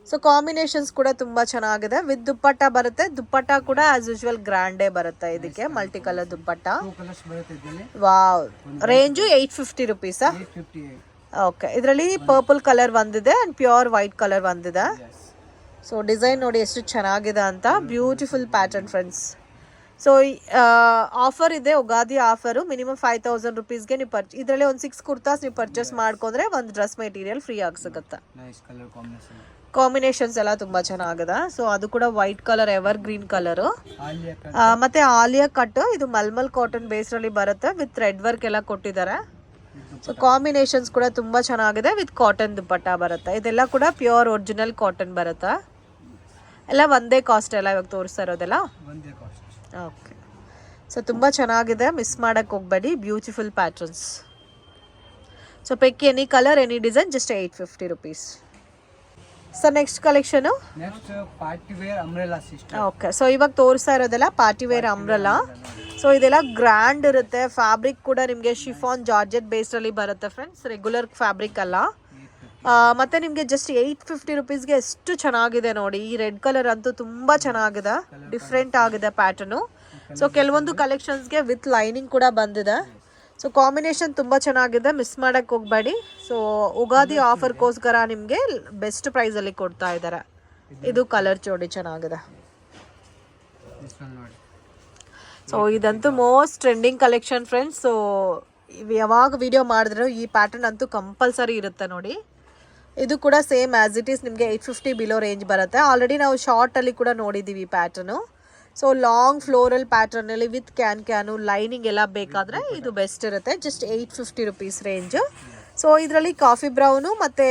ಸೊ ಕಾಂಬಿನೇಷನ್ಸ್ ಕೂಡ ತುಂಬ ಚೆನ್ನಾಗಿದೆ. ವಿತ್ ದುಪ್ಪಟ್ಟ ಬರುತ್ತೆ. ದುಪ್ಪಟ್ಟ ಕೂಡ ಆಸ್ ಯೂಶ್ವಲ್ ಗ್ರ್ಯಾಂಡೇ ಬರುತ್ತೆ ಇದಕ್ಕೆ, multi colour dupatta. Wow, range 850 rupees. Okay, ಇದರಲ್ಲಿ ಪರ್ಪಲ್ ಕಲರ್ ಒಂದಿದೆ ಆ್ಯಂಡ್ ಪ್ಯೂರ್ ವೈಟ್ ಕಲರ್ ಒಂದಿದೆ. ಸೊ ಡಿಸೈನ್ ನೋಡಿ ಎಷ್ಟು ಚೆನ್ನಾಗಿದೆ ಅಂತ, beautiful pattern friends. So offer ಇದೆ, ಉಗಾದಿ ಆಫರು. ಮಿನಿಮಮ್ 5000 rupeesಗೆ ನೀವು ಇದರಲ್ಲಿ ಒಂದು 6 ಕುರ್ತಾಸ್ ನೀವು ಪರ್ಚೇಸ್ ಮಾಡ್ಕೊಂಡ್ರೆ ಒಂದು ಡ್ರೆಸ್ ಮೆಟೀರಿಯಲ್ ಫ್ರೀ ಆಗಿ ಸಿಗುತ್ತೆ. ಕಾಂಬಿನೇಷನ್ಸ್ ಎಲ್ಲ ತುಂಬ ಚೆನ್ನಾಗಿದೆ. ಸೊ ಅದು ಕೂಡ white colour, ever green colour. ಮತ್ತೆ ಆಲಿಯಾ ಕಟ್, ಇದು ಮಲ್ಮಲ್ ಕಾಟನ್ ಬೇಸ್ರಲ್ಲಿ ಬರುತ್ತೆ. ವಿತ್ ರೆಡ್ ವರ್ಕ್ ಎಲ್ಲ ಕೊಟ್ಟಿದ್ದಾರೆ. ಸೊ ಕಾಂಬಿನೇಷನ್ಸ್ ಕೂಡ ತುಂಬ ಚೆನ್ನಾಗಿದೆ. ವಿತ್ ಕಾಟನ್ ದುಪ್ಪಟ್ಟ ಬರುತ್ತೆ. ಇದೆಲ್ಲ ಕೂಡ ಪ್ಯೂರ್ ಒರಿಜಿನಲ್ ಕಾಟನ್ ಬರುತ್ತೆ. ಎಲ್ಲ ಒಂದೇ ಕಾಸ್ಟ್ ಎಲ್ಲ ಇವಾಗ ತೋರಿಸ್ತಾ ಇರೋದೆಲ್ಲ. ಓಕೆ, ಸೊ ತುಂಬ ಚೆನ್ನಾಗಿದೆ, ಮಿಸ್ ಮಾಡೋಕ್ಕೆ ಹೋಗಬೇಡಿ. Beautiful patterns. So pick any colour, any design, just 850 rupees. Sir next collection party wear umbrella system. Okay, so ಇವಾಗ ತೋರಿಸ್ತಾ ಇರೋದೆಲ್ಲ ಪಾರ್ಟಿ ವೇರ್ ಅಂಬ್ರೆಲಾ. ಸೊ ಇದೆಲ್ಲ ಗ್ರ್ಯಾಂಡ್ ಇರುತ್ತೆ. ಫ್ಯಾಬ್ರಿಕ್ ಕೂಡ ನಿಮಗೆ ಶಿಫಾನ್ ಜಾರ್ಜೆಟ್ ಬೇಸ್ಡಲ್ಲಿ ಬರುತ್ತೆ ಫ್ರೆಂಡ್ಸ್, ರೆಗ್ಯುಲರ್ ಫ್ಯಾಬ್ರಿಕ್ ಅಲ್ಲ. ಮತ್ತು ನಿಮಗೆ ಜಸ್ಟ್ 850 rupeesಗೆ ಎಷ್ಟು ಚೆನ್ನಾಗಿದೆ ನೋಡಿ. ಈ ರೆಡ್ ಕಲರ್ ಅಂತೂ ತುಂಬ ಚೆನ್ನಾಗಿದೆ, ಡಿಫ್ರೆಂಟ್ ಆಗಿದೆ ಪ್ಯಾಟರ್ನು. ಸೊ ಕೆಲವೊಂದು ಕಲೆಕ್ಷನ್ಸ್ಗೆ ವಿತ್ ಲೈನಿಂಗ್ ಕೂಡ ಬಂದಿದೆ. ಸೊ ಕಾಂಬಿನೇಷನ್ ತುಂಬ ಚೆನ್ನಾಗಿದೆ, ಮಿಸ್ ಮಾಡೋಕ್ಕೆ ಹೋಗಬೇಡಿ. ಸೊ ಉಗಾದಿ ಆಫರ್ಗೋಸ್ಕರ ನಿಮಗೆ ಬೆಸ್ಟ್ ಪ್ರೈಸಲ್ಲಿ ಕೊಡ್ತಾ ಇದ್ದಾರೆ. ಇದು ಕಲರ್ ಜೋಡಿ ಚೆನ್ನಾಗಿದೆ. ಸೊ ಇದಂತೂ most trending collection friends. So ಯಾವಾಗ ವಿಡಿಯೋ ಮಾಡಿದ್ರು ಈ ಪ್ಯಾಟರ್ನ್ ಅಂತೂ ಕಂಪಲ್ಸರಿ ಇರುತ್ತೆ ನೋಡಿ. ಇದು ಕೂಡ ಸೇಮ್ ಆ್ಯಸ್ ಇಟ್ ಈಸ್ ನಿಮಗೆ 850 ಬಿಲೋ ರೇಂಜ್ ಬರುತ್ತೆ. ಆಲ್ರೆಡಿ ನಾವು ಶಾರ್ಟಲ್ಲಿ ಕೂಡ ನೋಡಿದ್ದೀವಿ ಈ ಪ್ಯಾಟರ್ನು. ಸೊ ಲಾಂಗ್ ಫ್ಲೋರಲ್ ಪ್ಯಾಟರ್ನಲ್ಲಿ ವಿತ್ ಕ್ಯಾನು ಲೈನಿಂಗ್ ಎಲ್ಲ ಬೇಕಾದರೆ ಇದು ಬೆಸ್ಟ್ ಇರುತ್ತೆ. Just 850 rupees range. ಸೊ ಇದರಲ್ಲಿ ಕಾಫಿ ಬ್ರೌನು ಮತ್ತು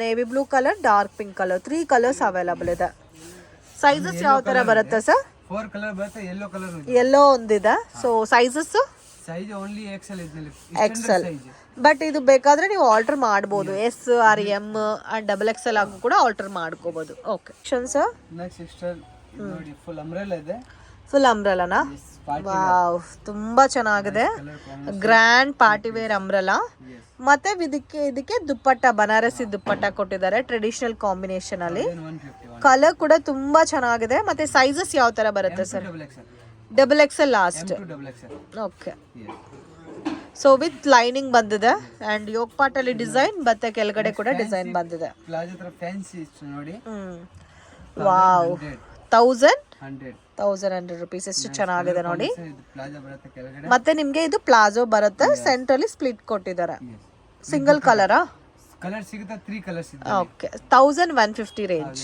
navy blue colour, dark pink colour, 3 colours available ಇದೆ. ಸೈಜಸ್ ಯಾವ ಥರ ಬರುತ್ತೆ ಸರ್? 4 ಕಲರ್ ಬರುತ್ತೆ, ಯೆಲ್ಲೋ ಕಲರ್ ಎಲ್ಲೋ ಒಂದಿದೆ. So sizes size only XL ಇದೆ. XL. ಬಟ್ ಇದು ಬೇಕಾದರೆ ನೀವು ಆಲ್ಟರ್ ಮಾಡ್ಬೋದು. S or M and XXL ಆಗು ಕೂಡ ಆಲ್ಟರ್ ಮಾಡ್ಕೋಬೋದು. ಓಕೆ ಸರ್, ನೆಕ್ಸ್ಟ್ ಸಿಸ್ಟರ್ ನೋಡಿ ಫುಲ್ ಅಂಬ್ರೆಲಾ ಇದೆ. ಫುಲ್ ಅಂಬ್ರೆಲಾನಾ? ವಾವ್, ತುಂಬ ಚೆನ್ನಾಗಿದೆ. Grand party wear umbrella. ಮತ್ತೆ ಇದಕ್ಕೆ ದುಪ್ಪಟ್ಟ, ಬನಾರಸಿ ದುಪ್ಪಟ್ಟ ಕೊಟ್ಟಿದ್ದಾರೆ ಟ್ರೆಡಿಷನಲ್ ಕಾಂಬಿನೇಷನ್ ಅಲ್ಲಿ. ಕಲರ್ ಕೂಡ ತುಂಬಾ ಚೆನ್ನಾಗಿದೆ. ಮತ್ತೆ ಸೈಜಸ್ ಯಾವ ತರ ಬರುತ್ತೆ sir? XXL last. Okay, so with lining ಬಂದಿದೆ ಅಂಡ್ ಯೋಗ್ ಪಾರ್ಟ್ ಅಲ್ಲಿ ಡಿಸೈನ್ ಮತ್ತೆ ಕೆಳಗಡೆ ಕೂಡ ಡಿಸೈನ್ ಬಂದಿದೆ. ಪ್ಲಾಜೋ ತರ ಫ್ಯಾನ್ಸಿ ನೋಡಿ. Wow 100 1100 rupees. ಎಷ್ಟು ಚೆನ್ನಾಗಿದೆ ನೋಡಿ. ಪ್ಲಾಜೋ ಬರುತ್ತೆ ಕೆಳಗಡೆ. ಮತ್ತೆ ನಿಮ್ಗೆ ಇದು ಪ್ಲಾಜೋ ಬರುತ್ತೆ, ಸೆಂಟ್ರಲ್ಲಿ ಸ್ಪ್ಲಿಟ್ ಕೊಟ್ಟಿದ್ದಾರೆ. ಸಿಂಗಲ್ ಕಲರಾ? ಕಲರ್ ಸಿಗುತ್ತೆ, 3 ಕಲರ್ಸ್ ಇದೆ. Okay 1150 range.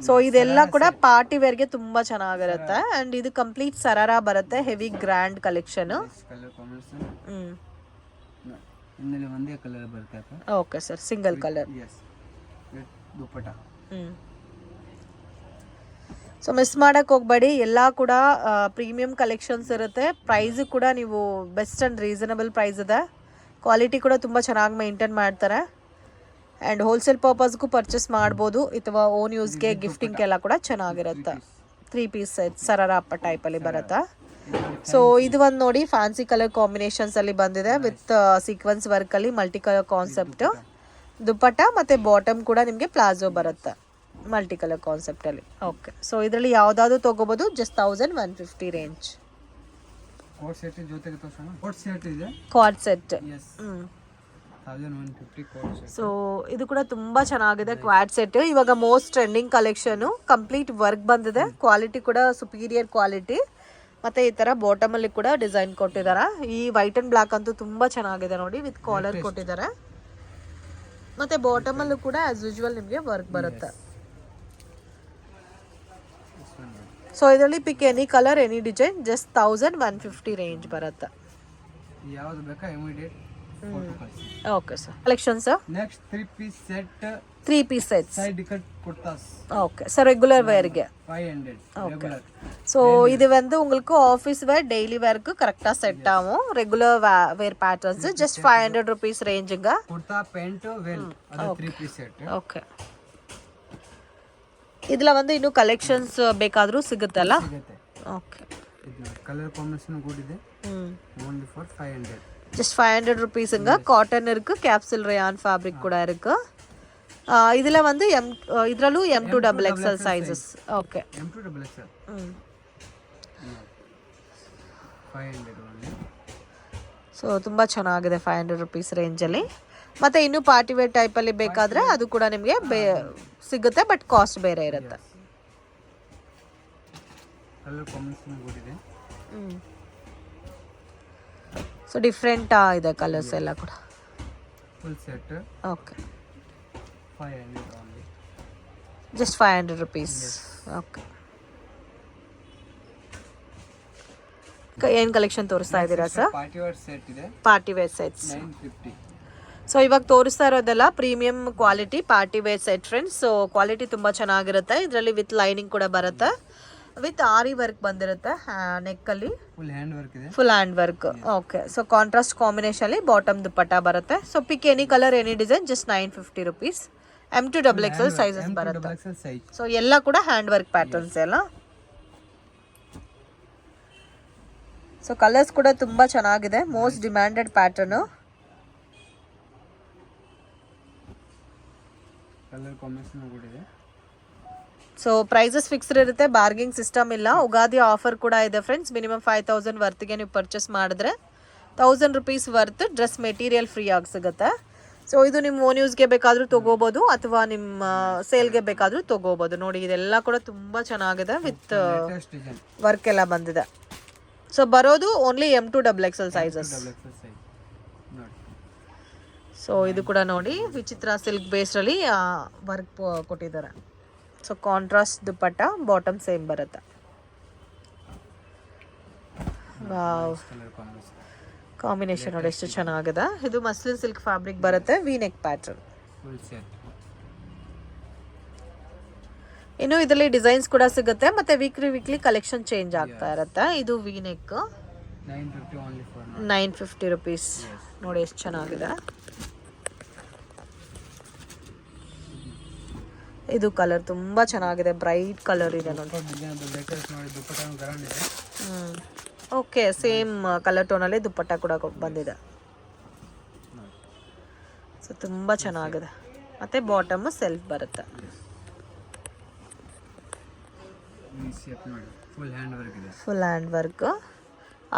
ಸೊ ಇದೆಲ್ಲ ಕೂಡ ಪಾರ್ಟಿ ವೇರ್ಗೆ ತುಂಬಾ ಚೆನ್ನಾಗಿರುತ್ತೆ ಅಂಡ್ ಇದು ಕಂಪ್ಲೀಟ್ ಸರಾರಾ ಬರುತ್ತೆ, heavy grand collection. Colour combination ಇನ್ನಲ್ಲಿ ಒಂದೇ ಕಲರ್ ಬರುತ್ತೆ. Okay sir, single colour. Yes with dupatta. So miss ಮಾಡಕ್ ಹೋಗ್ಬೇಡಿ, ಎಲ್ಲ ಕೂಡ ಪ್ರೀಮಿಯಂ ಕಲೆಕ್ಷನ್ಸ್ ಇರುತ್ತೆ. ಪ್ರೈಸ್ ಕೂಡ ನೀವು ಬೆಸ್ಟ್ ಅಂಡ್ ರೀಸನಬಲ್ ಪ್ರೈಸ್ ಇದೆ. ಕ್ವಾಲಿಟಿ ಕೂಡ ತುಂಬ ಚೆನ್ನಾಗಿ ಮೇಂಟೈನ್ ಮಾಡ್ತಾರೆ ಆ್ಯಂಡ್ ಹೋಲ್ಸೇಲ್ ಪರ್ಪಸ್ಗೂ ಪರ್ಚೇಸ್ ಮಾಡ್ಬೋದು ಅಥವಾ ಓನ್ ಯೂಸ್ಗೆ ಗಿಫ್ಟಿಂಗ್ಗೆಲ್ಲ ಕೂಡ ಚೆನ್ನಾಗಿರುತ್ತೆ. 3 ಪೀಸ್ ಸೆಟ್ ಸರಾರಪ್ಪ ಟೈಪಲ್ಲಿ ಬರುತ್ತೆ. ಸೊ ಇದು ಒಂದು ನೋಡಿ, ಫ್ಯಾನ್ಸಿ ಕಲರ್ ಕಾಂಬಿನೇಷನ್ಸಲ್ಲಿ ಬಂದಿದೆ ವಿತ್ ಸೀಕ್ವೆನ್ಸ್ ವರ್ಕಲ್ಲಿ ಮಲ್ಟಿ ಕಲರ್ ಕಾನ್ಸೆಪ್ಟ್. ದುಪ್ಪಟ್ಟ ಮತ್ತು ಬಾಟಮ್ ಕೂಡ ನಿಮಗೆ ಪ್ಲಾಜೋ ಬರುತ್ತೆ ಮಲ್ಟಿ ಕಲರ್ ಕಾನ್ಸೆಪ್ಟಲ್ಲಿ. ಓಕೆ, ಸೊ ಇದರಲ್ಲಿ ಯಾವುದಾದ್ರು ತೊಗೋಬೋದು, ಜಸ್ಟ್ 1150 ರೇಂಜ್. ಕೋಟ್ ಸೆಟ್ ಜೊತೆಗೆ ತೋರಿಸೋಣ. ಕೋಟ್ ಸೆಟ್ ಇದೆ, quad set. 1150 coat set. So ಇದು ಕೂಡ ತುಂಬ ಚೆನ್ನಾಗಿದೆ ಕ್ವಾಡ್ ಸೆಟ್. ಇವಾಗ most trending collection, complete work ಬಂದಿದೆ, ಕ್ವಾಲಿಟಿ ಕೂಡ ಸುಪೀರಿಯರ್ ಕ್ವಾಲಿಟಿ. ಮತ್ತು ಈ ಥರ ಬಾಟಮಲ್ಲಿ ಕೂಡ ಡಿಸೈನ್ ಕೊಟ್ಟಿದ್ದಾರೆ. ಈ ವೈಟ್ ಆ್ಯಂಡ್ ಬ್ಲ್ಯಾಕ್ ಅಂತೂ ತುಂಬ ಚೆನ್ನಾಗಿದೆ ನೋಡಿ, ವಿತ್ ಕಾಲರ್ ಕೊಟ್ಟಿದ್ದಾರೆ. ಮತ್ತು ಬಾಟಮಲ್ಲೂ ಕೂಡ ಆ್ಯಸ್ ಯೂಶುವಲ್ ನಿಮಗೆ ವರ್ಕ್ ಬರುತ್ತೆ. ಸೊ ಇದರಲ್ಲಿ pick any colour any design, just 1150 range ಬರುತ್ತೆ. ಯಾವುದು ಬೇಕಾ ಇಮಿಡಿಯೇಟ್ ಫೋಟೋ ಕಳಿಸಿ. Okay sir. Collections next 3 piece set, 3 piece sets, side cut kurtas. Okay sir, regular வேர்க்கு 500 ரெகுலர். ஸோ இது வந்து உங்களுக்கு ஆஃபீஸ் வேர் டெய்லி வேர்க்கு கரெக்டாக செட் ஆகும். Regular wear patterns just 500 rupees ரேஞ்சுங்க. ಕುರ್ತಾ ಪ್ಯಾಂಟ್ ವೆಲ್ ಅದು 3 ಪೀಸ್ ಸೆಟ್. ಓಕೆ, ಇದ್ರಲ್ಲಿ வந்து ಇನ್ನೂ ಕಲೆಕ್ಷನ್ಸ್ ಬೇಕಾದರೂ ಸಿಗುತ್ತಲ್ಲ? ಸಿಗುತ್ತೆ. ಓಕೆ, ಇದು ಕಲರ್ ಕಾಂಬಿನೇಷನ್ ಕೂಡ ಇದೆ. Only for 500. ஜஸ்ட் 500 rupeesங்க. காட்டன் இருக்கு, கேப்சூல் ரயான் ஃபேப்ரிக் கூட இருக்கு. இதுல வந்து ಇದರಲ್ಲೂ M2 XXL sizes. Okay, M2 XXL 500 only. So ತುಂಬ ಚೆನ್ನಾಗಿದೆ 500 rupees ರೇಂಜಲ್ಲಿ. ಮತ್ತು ಇನ್ನು ಪಾರ್ಟಿ ವೇರ್ ಟೈಪಲ್ಲಿ ಬೇಕಾದರೆ ಅದು ಕೂಡ ನಿಮಗೆ ಸಿಗುತ್ತೆ, ಬಟ್ ಕಾಸ್ಟ್ ಬೇರೆ ಇರುತ್ತೆ. ಕಲರ್ ಕಾಂಬಿನೇಷನ್ ಕೂಡ ಇದೆ. ಸೊ ಡಿಫ್ರೆಂಟ್ ಇದೆ ಕಲರ್ಸ್ ಎಲ್ಲ ಕೂಡ. Full set. Okay, 500 only. Just 500 rupees. Okay, ಏನು ಕಲೆಕ್ಷನ್ ತೋರಿಸ್ತಾ ಇದ್ದೀರಾ ಸರ್? ಪಾರ್ಟಿ ವೇರ್ ಸೆಟ್ ಇದೆ, ಪಾರ್ಟಿ ವೇರ್ ಸೆಟ್ಸ್ 950. ಸೊ ಇವಾಗ ತೋರಿಸ್ತಾ ಇರೋದೆಲ್ಲ premium quality party wear set friends. So quality ತುಂಬ ಚೆನ್ನಾಗಿರುತ್ತೆ. ಇದರಲ್ಲಿ ವಿತ್ ಲೈನಿಂಗ್ ಕೂಡ ಬರುತ್ತೆ, ವಿತ್ ಆರಿ ವರ್ಕ್ ಬಂದಿರುತ್ತೆ ನೆಕ್ಕಲ್ಲಿ. ಫುಲ್ ಹ್ಯಾಂಡ್ ವರ್ಕ್ ಇದೆ, full hand work. Okay, so contrast ಕಾಂಬಿನೇಷನಲ್ಲಿ ಬಾಟಮ್ ದುಪ್ಪಟ್ಟ ಬರುತ್ತೆ. So pick any colour any design, just 950 rupees. M2 XXL sizes ಬರುತ್ತೆ. ಸೊ ಎಲ್ಲ ಕೂಡ ಹ್ಯಾಂಡ್ ವರ್ಕ್ ಪ್ಯಾಟರ್ನ್ಸ್ ಎಲ್ಲ. ಸೊ ಕಲರ್ಸ್ ಕೂಡ ತುಂಬ ಚೆನ್ನಾಗಿದೆ, most demanded pattern. Colour combination ಕೂಡ ಇದೆ. ಸೊ ಪ್ರೈಸಸ್ ಫಿಕ್ಸ್ಡ್ ಇರುತ್ತೆ, ಬಾರ್ಗಿಂಗ್ ಸಿಸ್ಟಮ್ ಇಲ್ಲ. ಉಗಾದಿ ಆಫರ್ ಕೂಡ ಇದೆ ಫ್ರೆಂಡ್ಸ್. ಮಿನಿಮಮ್ 5000 ವರ್ತ್ಗೆ ನೀವು ಪರ್ಚೇಸ್ ಮಾಡಿದ್ರೆ 1000 rupees worth dress material free ಆಗಿ ಸಿಗುತ್ತೆ. ಸೊ ಇದು ನಿಮ್ಮ ಓನ್ ಯೂಸ್ಗೆ ಬೇಕಾದರೂ ತೊಗೋಬೋದು ಅಥವಾ ನಿಮ್ಮ ಸೇಲ್ಗೆ ಬೇಕಾದರೂ ತೊಗೋಬೋದು. ನೋಡಿ ಇದೆಲ್ಲ ಕೂಡ ತುಂಬ ಚೆನ್ನಾಗಿದೆ, ವಿತ್ ವರ್ಕ್ ಎಲ್ಲ ಬಂದಿದೆ. ಸೊ ಬರೋದು only M2 XXL sizes. So ಇದು ಕೂಡ ನೋಡಿ ವಿಚಿತ್ರ ಸಿಲ್ಕ್ ಬೇಸ್ರಲ್ಲಿ ವರ್ಕ್ ಕೊಟ್ಟಿದ್ದಾರೆ. ಸೊ ಕಾಂಟ್ರಾಸ್ಟ್ ದುಪ್ಪಟ್ಟ, ಬಾಟಮ್ ಸೇಮ್ ಬರುತ್ತೆ. ಕಾಂಬಿನೇಷನ್ ನೋಡಿ ಎಷ್ಟು ಚೆನ್ನಾಗಿದೆ. ಇದು ಮಸ್ಲಿನ್ ಸಿಲ್ಕ್ ಫ್ಯಾಬ್ರಿಕ್ ಬರುತ್ತೆ, ವಿ ನೆಕ್ ಪ್ಯಾಟರ್ನ್. ಇನ್ನು ಇದರಲ್ಲಿ ಡಿಸೈನ್ಸ್ ಕೂಡ ಸಿಗುತ್ತೆ, ಮತ್ತೆ ವೀಕ್ಲಿ ಕಲೆಕ್ಷನ್ ಚೇಂಜ್ ಆಗ್ತಾ ಇರುತ್ತೆ. ಇದು ವಿ ನೆಕ್ 950 rupees. ನೋಡಿ ಎಷ್ಟು ಚೆನ್ನಾಗಿದೆ. ಇದು ಕಲರ್ ತುಂಬ ಚೆನ್ನಾಗಿದೆ, ಬ್ರೈಟ್ ಕಲರ್ ಇದೆ ನೋಡಿ. ಓಕೆ, ಸೇಮ್ ಕಲರ್ ಟೋನಲ್ಲಿ ದುಪ್ಪಟ್ಟ ಕೂಡ ಬಂದಿದೆ. ಸೊ ತುಂಬ ಚೆನ್ನಾಗಿದೆ. ಮತ್ತು ಬಾಟಮ್ ಸೆಲ್ಫ್ ಬರುತ್ತೆ. Full hand work.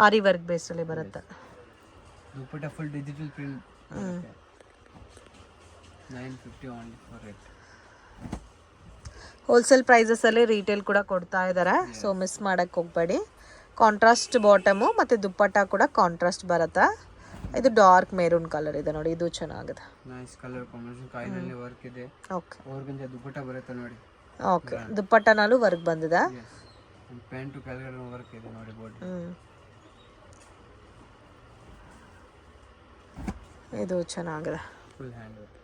Aari work ಬೇಸಲ್ಲಿ ಬರುತ್ತೆ. Dupatta full digital print 950 only for rate. Wholesale ಪ್ರೈಸಸಲ್ಲಿ ರೀಟೇಲ್ ಕೂಡ ಕೊಡ್ತಾ ಇದ್ದಾರೆ, ಸೊ ಮಿಸ್ ಮಾಡೋಕ್ಕೆ ಹೋಗಬೇಡಿ. ಕಾಂಟ್ರಾಸ್ಟ್ ಬಾಟಮು ಮತ್ತು ದುಪ್ಪಟ್ಟ ಕೂಡ ಕಾಂಟ್ರಾಸ್ಟ್ ಬರುತ್ತೆ. ಇದು ಡಾರ್ಕ್ ಮೆರೂನ್ ಕಲರ್ ಇದೆ ನೋಡಿ, ಇದು ಚೆನ್ನಾಗಿದೆ. ನೈಸ್ ಕಲರ್ ಕಾಂಬಿನೇಷನ್, ಕಾಯಿನಲ್ಲಿ ವರ್ಕ್ ಇದೆ. ಓಕೆ ಅವ್ರಿಗಿಂತ ದುಪ್ಪಟ್ಟ ಬರುತ್ತೆ ನೋಡಿ. ಓಕೆ, ದುಪ್ಪಟ್ಟನಲ್ಲೂ ವರ್ಕ್ ಬಂದಿದೆ. ಪ್ಯಾಂಟು ಕೆಳಗಡೆ ವರ್ಕ್ ಇದೆ ನೋಡಿ ಬಾಡಿ. ಇದು ಚೆನ್ನಾಗಿದೆ. Full hand work.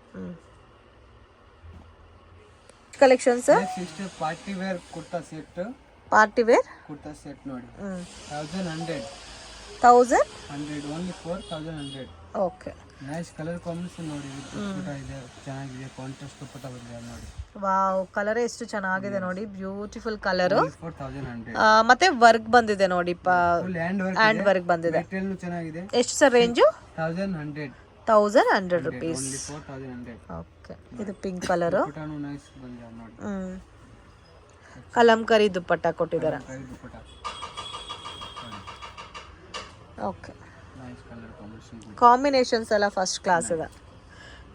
Collections next party wear kurta set. Party wear kurta set ನೋಡಿ 1100 only for 1100. Okay, nice colour combination ನೋಡಿ. ದುಪ್ಪಟ್ಟ ಇದೆ ಚೆನ್ನಾಗಿದೆ, ಕಾಂಟ್ರಾಸ್ಟ್ ದುಪ್ಪಟ್ಟ ಬಂದಿದೆ ನೋಡಿ. ವಾವ್, ಕಲರ್ ಎಷ್ಟು ಚೆನ್ನಾಗಿದೆ ನೋಡಿ, ಬ್ಯೂಟಿಫುಲ್ ಕಲರ್. 4100 ಮತ್ತೆ ವರ್ಕ್ ಬಂದಿದೆ ನೋಡಿ, ಫುಲ್ ಹ್ಯಾಂಡ್ ವರ್ಕ್ ಬಂದಿದೆ. ಮೆಟೀರಿಯಲ್ ಚೆನ್ನಾಗಿದೆ. ಎಷ್ಟು sir range? 1100 rupees. Only for 1100. Okay, ಇದು ಪಿಂಕ್ ಕಲರ್. ದುಪ್ಪಟ್ಟನು ನೈಸ್ ಬಂದಿದೆ ನೋಡಿ. ಕಲಂಕರಿ ದುಪ್ಪಟ್ಟ ಕೊಟ್ಟಿದ್ದಾರೆ. Dupatta okay, nice colour combination. Combinations ಎಲ್ಲ ಫಸ್ಟ್ ಕ್ಲಾಸ್ ಇದೆ,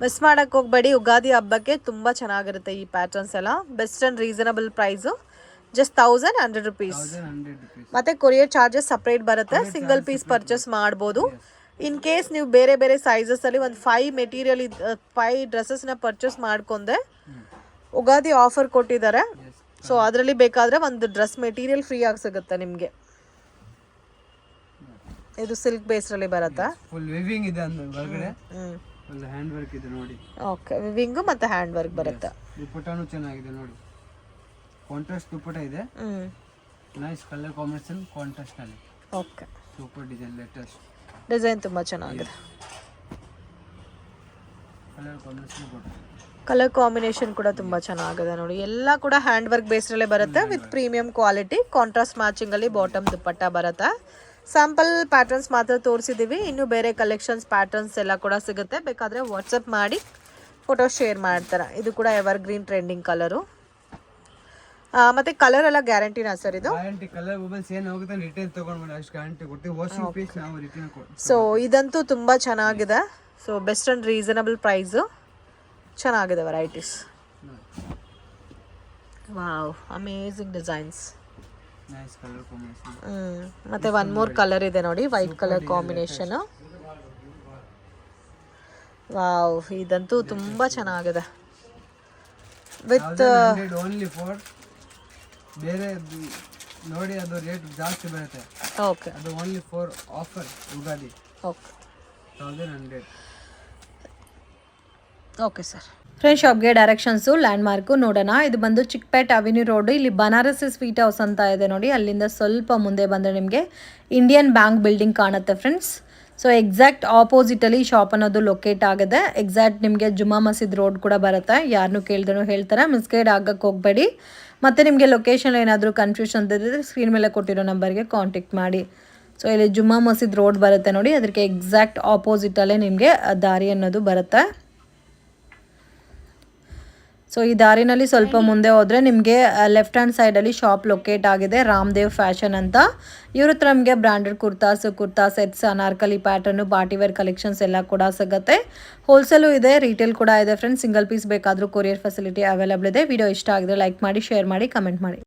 ಮಿಸ್ ಮಾಡಕ್ಕೆ ಹೋಗಬೇಡಿ. ಯುಗಾದಿ ಹಬ್ಬಕ್ಕೆ ತುಂಬ ಚೆನ್ನಾಗಿರುತ್ತೆ ಈ ಪ್ಯಾಟರ್ನ್ಸ್ ಎಲ್ಲ. Best and reasonable price, just 1100 rupees. 1100 rupees. ಮತ್ತು ಕೊರಿಯರ್ ಚಾರ್ಜಸ್ ಸಪ್ರೇಟ್ ಬರುತ್ತೆ. ಸಿಂಗಲ್ ಪೀಸ್ ಪರ್ಚೇಸ್ ಮಾಡ್ಬೋದು. ಇನ್ ಕೇಸ್ ನೀವು ಬೇರೆ ಬೇರೆ ಸೈಜಸ್ಸಲ್ಲಿ ಒಂದು 5 ಡ್ರೆಸ್ಸಸ್ನ ಪರ್ಚೇಸ್ ಮಾಡ್ಕೊಂಡೆ, ಉಗಾದಿ ಆಫರ್ ಕೊಟ್ಟಿದ್ದಾರೆ. ಸೊ ಅದರಲ್ಲಿ ಬೇಕಾದರೆ ಒಂದು ಡ್ರೆಸ್ ಮೆಟೀರಿಯಲ್ ಫ್ರೀ ಆಗಿ ಸಿಗುತ್ತೆ ನಿಮಗೆ. ಇದು ಸಿಲ್ಕ್ ಬೇಸ್ರಲ್ಲಿ ಬರುತ್ತೆ. ಫುಲ್ ವಿವಿಂಗ್ ಇದೆ ಅಂದ್ರೆ ಒಳಗಡೆ ಫುಲ್ ಹ್ಯಾಂಡ್ ವರ್ಕ್ ಇದೆ ನೋಡಿ. ಓಕೆ, ವಿವಿಂಗು ಮತ್ತು ಹ್ಯಾಂಡ್ ವರ್ಕ್ ಬರುತ್ತೆ. ದುಪ್ಪಟ್ಟನು ಚೆನ್ನಾಗಿದೆ ನೋಡಿ, ಕಾಂಟ್ರಾಸ್ಟ್ ದುಪ್ಪಟ್ಟ ಇದೆ. ನೈಸ್ ಕಲರ್ ಕಾಂಬಿನೇಷನ್ ಕಾಂಟ್ರಾಸ್ಟ್ ನಲ್ಲಿ. Okay, super design, latest design ತುಂಬ ಚೆನ್ನಾಗಿದೆ. ಕಲರ್ ಕಾಂಬಿನೇಷನ್ ಕೊಟ್ಟು ಕಲರ್ ಕಾಂಬಿನೇಷನ್ ಕೂಡ ತುಂಬ ಚೆನ್ನಾಗಿದೆ ನೋಡಿ. ಎಲ್ಲ ಕೂಡ ಹ್ಯಾಂಡ್ ವರ್ಕ್ ಬೇಸ್ರಲ್ಲೇ ಬರುತ್ತೆ ವಿತ್ ಪ್ರೀಮಿಯಂ ಕ್ವಾಲಿಟಿ. ಕಾಂಟ್ರಾಸ್ಟ್ ಮ್ಯಾಚಿಂಗಲ್ಲಿ ಬಾಟಮ್ ದುಪ್ಪಟ್ಟ ಬರುತ್ತೆ. ಸ್ಯಾಂಪಲ್ ಪ್ಯಾಟರ್ನ್ಸ್ ಮಾತ್ರ ತೋರಿಸಿದ್ದೀವಿ, ಇನ್ನು ಬೇರೆ ಕಲೆಕ್ಷನ್ಸ್ ಪ್ಯಾಟರ್ನ್ಸ್ ಎಲ್ಲ ಕೂಡ ಸಿಗುತ್ತೆ. ಬೇಕಾದರೆ ವಾಟ್ಸಪ್ ಮಾಡಿ ಫೋಟೋ ಶೇರ್ ಮಾಡ್ತಾರೆ. ಇದು ಕೂಡ ಎವರ್ ಗ್ರೀನ್ ಟ್ರೆಂಡಿಂಗ್ ಕಲರು. ಮತ್ತೆ ಕಲರ್ ಎಲ್ಲ ಗ್ಯಾರಂಟಿನಾ ಸರ್? ಇದು ಗ್ಯಾರಂಟಿ, ಕಲರ್ ಮೊಬೈಲ್ಸ್ ಏನು ಹೋಗುತ್ತೆ ರಿಟರ್ನ್ ತಗೊಂಡ್ಬಂದು ಅಷ್ಟು ಗ್ಯಾರಂಟಿ ಕೊಡ್ತೀವಿ. ವಾಷಿಂಗ್ ಪೀಸ್ ನಾವು ರಿಟರ್ನ್ ಕೊಡ್ತೀವಿ. ಸೊ ಇದಂತೂ ತುಂಬ ಚೆನ್ನಾಗಿದೆ. So best and reasonable price, ಚೆನ್ನಾಗಿದೆ varieties. Wow, amazing designs. Nice colour combination. ಮತ್ತೆ ಒನ್ ಮೋರ್ ಕಲರ್ ಇದೆ ನೋಡಿ, ವೈಟ್ ಕಲರ್ ಕಾಂಬಿನೇಷನ್. ವಾವ್, ಇದಂತೂ ತುಂಬ ಚೆನ್ನಾಗಿದೆ. ವಿತ್ ಓನ್ಲಿ ಫಾರ್ ಬೇರೆ ನೋಡಿ ಅದು ರೇಟ್ ಜಾಸ್ತಿ ಬರುತ್ತೆ. ಓಕೆ, ಅದು only for offer Ugadi. Okay 1100. Okay sir. Friends, ಶಾಪ್ಗೆ ಡೈರೆಕ್ಷನ್ಸು ಲ್ಯಾಂಡ್ ಮಾರ್ಕು ನೋಡೋಣ. ಇದು ಬಂದು ಚಿಕ್ಪೇಟ್ ಅವೆನ್ಯೂ ರೋಡು. ಇಲ್ಲಿ ಬನಾರಸಿ ಸ್ವೀಟ್ ಹೌಸ್ ಅಂತ ಇದೆ ನೋಡಿ, ಅಲ್ಲಿಂದ ಸ್ವಲ್ಪ ಮುಂದೆ ಬಂದರೆ ನಿಮಗೆ ಇಂಡಿಯನ್ ಬ್ಯಾಂಕ್ ಬಿಲ್ಡಿಂಗ್ ಕಾಣುತ್ತೆ ಫ್ರೆಂಡ್ಸ್. ಸೊ ಎಕ್ಸಾಕ್ಟ್ ಆಪೋಸಿಟಲ್ಲಿ ಶಾಪ್ ಅನ್ನೋದು ಲೊಕೇಟ್ ಆಗಿದೆ. ಎಕ್ಸಾಕ್ಟ್ ನಿಮಗೆ ಜುಮ್ಮಾ ಮಸೀದ್ ರೋಡ್ ಕೂಡ ಬರುತ್ತೆ. ಯಾರನ್ನೂ ಕೇಳಿದ್ರು ಹೇಳ್ತಾರೆ, ಮಿಸ್ಗೈಡ್ ಆಗಕ್ಕೆ ಹೋಗಬೇಡಿ. ಮತ್ತು ನಿಮಗೆ ಲೊಕೇಶನ್ ಏನಾದರೂ ಕನ್ಫ್ಯೂಷನ್ ಇದ್ದರೆ ಸ್ಕ್ರೀನ್ ಮೇಲೆ ಕೊಟ್ಟಿರೋ ನಂಬರ್ಗೆ ಕಾಂಟ್ಯಾಕ್ಟ್ ಮಾಡಿ. ಸೊ ಇಲ್ಲಿ ಜುಮ್ಮಾ ಮಸೀದ್ ರೋಡ್ ಬರುತ್ತೆ ನೋಡಿ, ಅದಕ್ಕೆ ಎಕ್ಸಾಕ್ಟ್ ಆಪೋಸಿಟಲ್ಲೇ ನಿಮಗೆ ದಾರಿ ಅನ್ನೋದು ಬರುತ್ತೆ. ಸೊ ಈ ದಾರಿನಲ್ಲಿ ಸ್ವಲ್ಪ ಮುಂದೆ ಹೋದರೆ ನಿಮಗೆ ಲೆಫ್ಟ್ ಹ್ಯಾಂಡ್ ಸೈಡಲ್ಲಿ ಶಾಪ್ ಲೊಕೇಟ್ ಆಗಿದೆ, ರಾಮದೇವ್ ಫ್ಯಾಷನ್ ಅಂತ. ಇವ್ರ ಹತ್ರ ನಮಗೆ branded kurta sets, Anarkali pattern, partywear collections ಎಲ್ಲ ಕೂಡ ಸಿಗುತ್ತೆ. ಹೋಲ್ಸೇಲು ಇದೆ, ರೀಟೇಲ್ ಕೂಡ ಇದೆ ಫ್ರೆಂಡ್ಸ್. ಸಿಂಗಲ್ ಪೀಸ್ ಬೇಕಾದರೂ ಕೊರಿಯರ್ ಫೆಸಿಲಿಟಿ ಅವೈಲೇಬಲ್ ಇದೆ. ವಿಡಿಯೋ ಇಷ್ಟ ಆಗಿದ್ರೆ ಲೈಕ್ ಮಾಡಿ, ಶೇರ್ ಮಾಡಿ, ಕಮೆಂಟ್ ಮಾಡಿ.